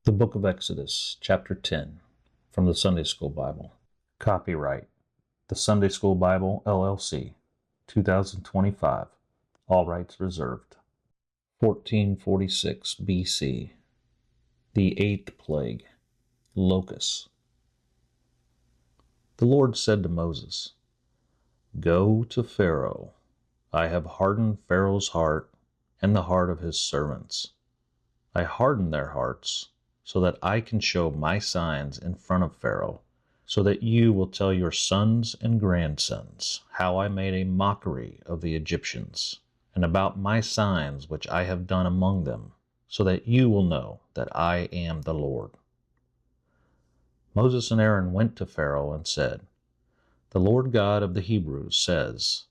The Book of Exodus, Chapter 10, from the Sunday School Bible. Copyright, The Sunday School Bible, LLC, 2025. All rights reserved. 1446 BC. The eighth plague, Locusts. The Lord said to Moses, "Go to Pharaoh. I have hardened Pharaoh's heart and the heart of his servants. I hardened their hearts, so that I can show my signs in front of Pharaoh, so that you will tell your sons and grandsons how I made a mockery of the Egyptians, and about my signs which I have done among them, so that you will know that I am the Lord." Moses and Aaron went to Pharaoh and said, "The Lord God of the Hebrews says,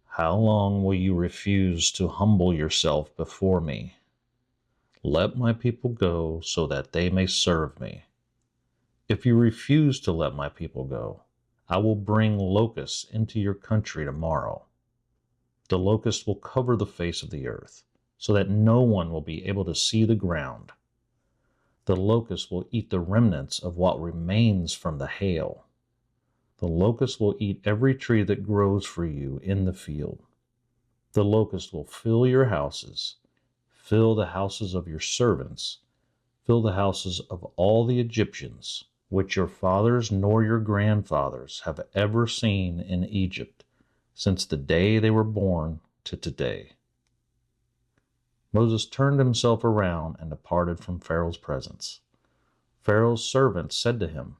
'How long will you refuse to humble yourself before me? Let my people go so that they may serve me. If you refuse to let my people go, I will bring locusts into your country tomorrow. The locusts will cover the face of the earth, so that no one will be able to see the ground. The locusts will eat the remnants of what remains from the hail. The locusts will eat every tree that grows for you in the field. The locusts will fill your houses, fill the houses of your servants, fill the houses of all the Egyptians, which your fathers nor your grandfathers have ever seen in Egypt, since the day they were born to today." Moses turned himself around and departed from Pharaoh's presence. Pharaoh's servants said to him,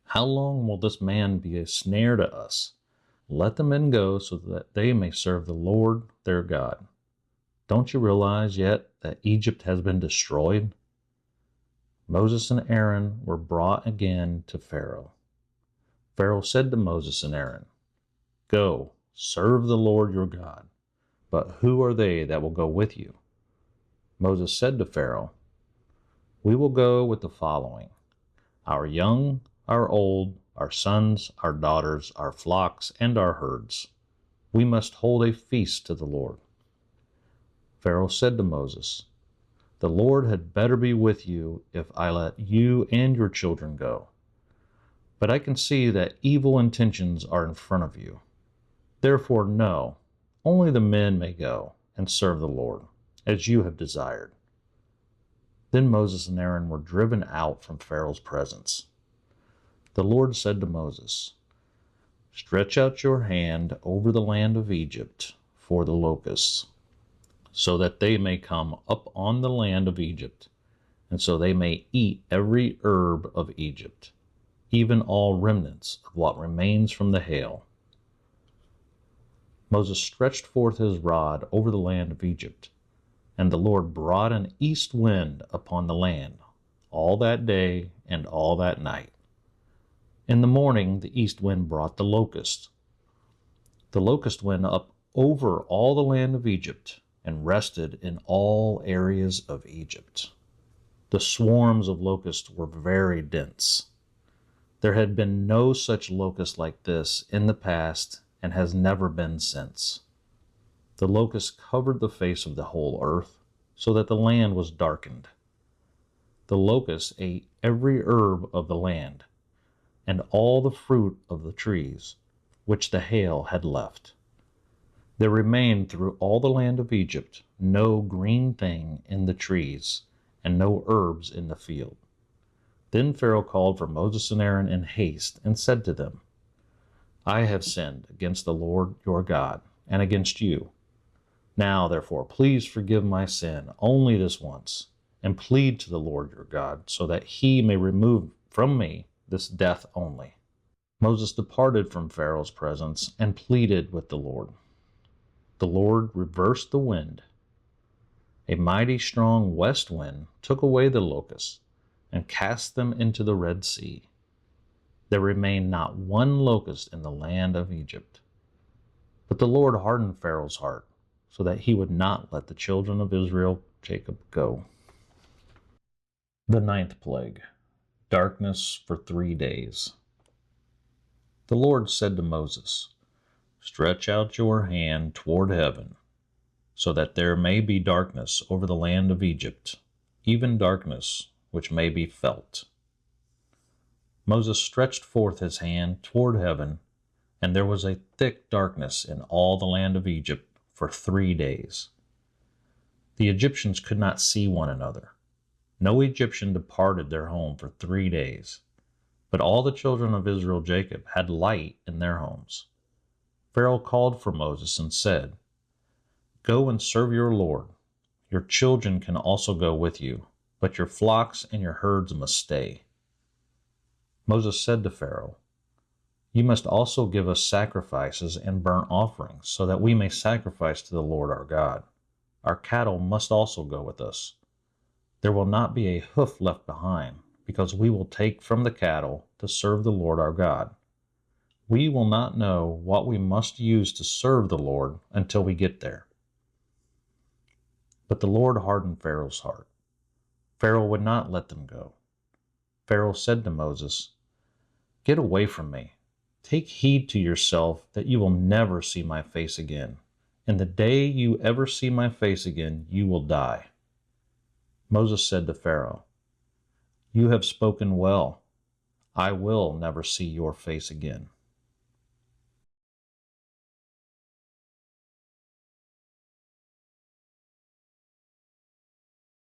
"How long will this man be a snare to us? Let the men go so that they may serve the Lord their God. Don't you realize yet that Egypt has been destroyed?" Moses and Aaron were brought again to Pharaoh. Pharaoh said to Moses and Aaron, "Go, serve the Lord your God. But who are they that will go with you?" Moses said to Pharaoh, "We will go with the following: our young, our old, our sons, our daughters, our flocks, and our herds. We must hold a feast to the Lord." Pharaoh said to Moses, "The Lord had better be with you if I let you and your children go. But I can see that evil intentions are in front of you. Therefore, no, only the men may go and serve the Lord, as you have desired." Then Moses and Aaron were driven out from Pharaoh's presence. The Lord said to Moses, "Stretch out your hand over the land of Egypt for the locusts, so that they may come up on the land of Egypt, and so they may eat every herb of Egypt, even all remnants of what remains from the hail." Moses stretched forth his rod over the land of Egypt, and the Lord brought an east wind upon the land all that day and all that night. In the morning the east wind brought the locust. The locust went up over all the land of Egypt and rested in all areas of Egypt. The swarms of locusts were very dense. There had been no such locust like this in the past and has never been since. The locusts covered the face of the whole earth, so that the land was darkened. The locusts ate every herb of the land, and all the fruit of the trees, which the hail had left. There remained through all the land of Egypt no green thing in the trees, and no herbs in the field. Then Pharaoh called for Moses and Aaron in haste, and said to them, "I have sinned against the Lord your God, and against you. Now, therefore, please forgive my sin only this once, and plead to the Lord your God, so that he may remove from me this death only." Moses departed from Pharaoh's presence and pleaded with the Lord. The Lord reversed the wind. A mighty strong west wind took away the locusts and cast them into the Red Sea. There remained not one locust in the land of Egypt. But the Lord hardened Pharaoh's heart, so that he would not let the children of Israel, Jacob, go. The ninth plague, darkness for 3 days. The Lord said to Moses, "Stretch out your hand toward heaven, so that there may be darkness over the land of Egypt, even darkness which may be felt. Moses stretched forth his hand toward heaven, and there was a thick darkness in all the land of Egypt for 3 days. The Egyptians could not see one another. No Egyptian departed their home for 3 days. But all the children of Israel Jacob had light in their homes. Pharaoh called for Moses and said, "Go and serve your Lord. Your children can also go with you, but your flocks and your herds must stay." Moses said to Pharaoh, "You must also give us sacrifices and burnt offerings, so that we may sacrifice to the Lord our God. Our cattle must also go with us. There will not be a hoof left behind, because we will take from the cattle to serve the Lord our God. We will not know what we must use to serve the Lord until we get there." But the Lord hardened Pharaoh's heart. Pharaoh would not let them go. Pharaoh said to Moses, "Get away from me. Take heed to yourself that you will never see my face again. And the day you ever see my face again, you will die." Moses said to Pharaoh, "You have spoken well. I will never see your face again."